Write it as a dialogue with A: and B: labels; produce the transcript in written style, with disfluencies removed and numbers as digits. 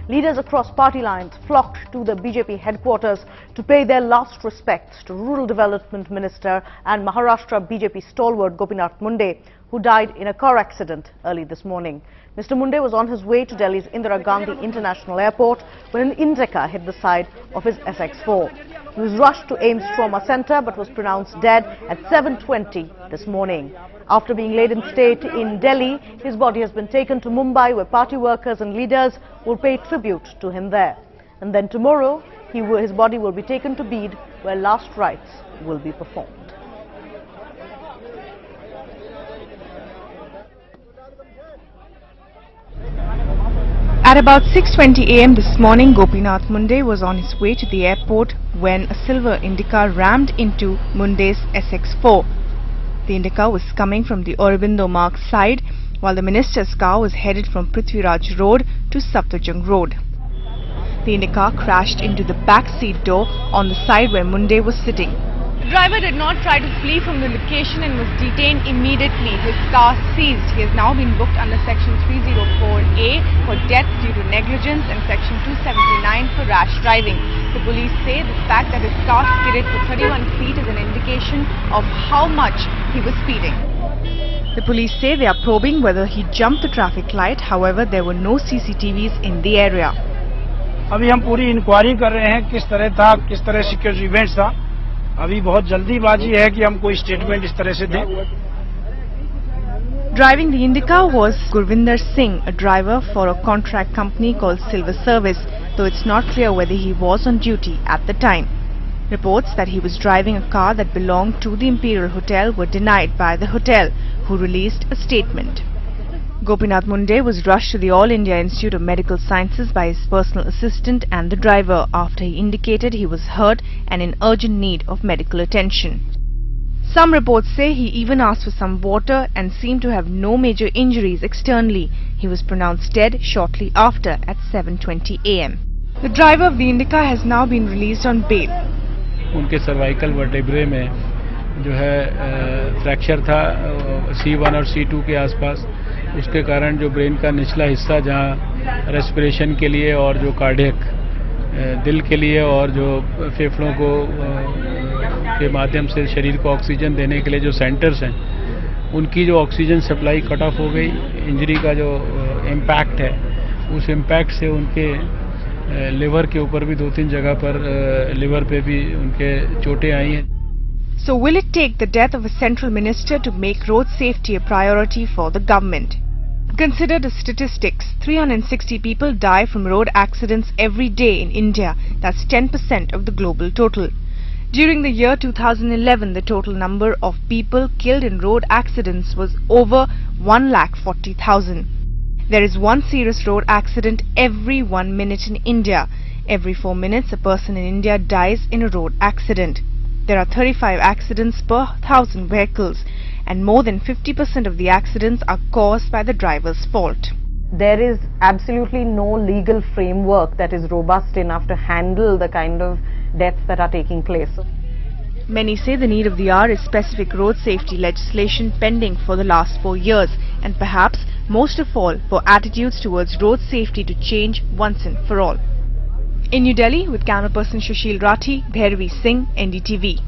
A: leaders across party lines flocked to the BJP headquarters to pay their last respects to Rural Development Minister and Maharashtra BJP stalwart Gopinath Munde, who died in a car accident early this morning. Mr. Munde was on his way to Delhi's Indira Gandhi International Airport when an Indika hit the side of his SX4. He was rushed to AIIMS Trauma Center but was pronounced dead at 7:20 this morning. After being laid in state in Delhi, his body has been taken to Mumbai, where party workers and leaders will pay tribute to him there. And then tomorrow, his body will be taken to Beed, where last rites will be performed.
B: At about 6:20 a.m. this morning, Gopinath Munde was on his way to the airport when a silver Indica rammed into Munde's SX4. The Indica was coming from the Aurobindo Marg side, while the minister's car was headed from Prithviraj Road to Safdarjung Road. The Indica crashed into the back seat door on the side where Munde was sitting. The driver did not try to flee from the location and was detained immediately. His car seized. He has now been booked under Section 304A for death due to negligence and Section 279 for rash driving. The police say the fact that his car skidded for 31 feet is an indication of how much he was speeding. The police say they are probing whether he jumped the traffic light. However, there were no CCTVs in the area.
C: अभी हम पूरी inquiry कर रहे हैं किस तरह था, किस तरह सिक्योरिटी इवेंट्स था. अभी बहुत जल्दीबाजी है कि हम कोई स्टेटमेंट इस तरह से दें.
B: Driving the Indica was Gurvinder Singh, a driver for a contract company called Silver Service, though it's not clear whether he was on duty at the time. Reports that he was driving a car that belonged to the Imperial Hotel were denied by the hotel, who released a statement. Gopinath Munde was rushed to the All India Institute of Medical Sciences by his personal assistant and the driver after he indicated he was hurt and in urgent need of medical attention. Some reports say he even asked for some water and seemed to have no major injuries externally. He was pronounced dead shortly after at 7:20 a.m. The driver of the Indica has now been released on bail.
D: उनके cervical vertebrae में जो है fracture था C1 और C2 के आसपास. उसके कारण जो ब्रेन का निचला हिस्सा जहां रेस्पिरेशन के लिए और जो कार्डियक दिल के लिए और जो फेफड़ों को के माध्यम से शरीर को ऑक्सीजन देने के लिए जो सेंटर्स हैं, उनकी जो ऑक्सीजन सप्लाई कट ऑफ हो गई. इंजरी का जो इम्पैक्ट है, उस इम्पैक्ट से उनके लिवर के ऊपर भी 2-3 जगह पर लिवर पे भी उनके चोटें आई हैं.
B: So will it take the death of a central minister to make road safety a priority for the government? Consider the statistics. 360 people die from road accidents every day in India. That's 10% of the global total. During the year 2011, the total number of people killed in road accidents was over 1,40,000. There is one serious road accident every 1 minute in India. Every 4 minutes, a person in India dies in a road accident. There are 35 accidents per 1,000 vehicles, and more than 50% of the accidents are caused by the driver's fault.
A: There is absolutely no legal framework that is robust enough to handle the kind of deaths that are taking place.
B: Many say the need of the hour is specific road safety legislation pending for the last 4 years, and perhaps most of all for attitudes towards road safety to change once and for all. In New Delhi, with camera person Sushil Rathi, Bhairavi Singh, NDTV.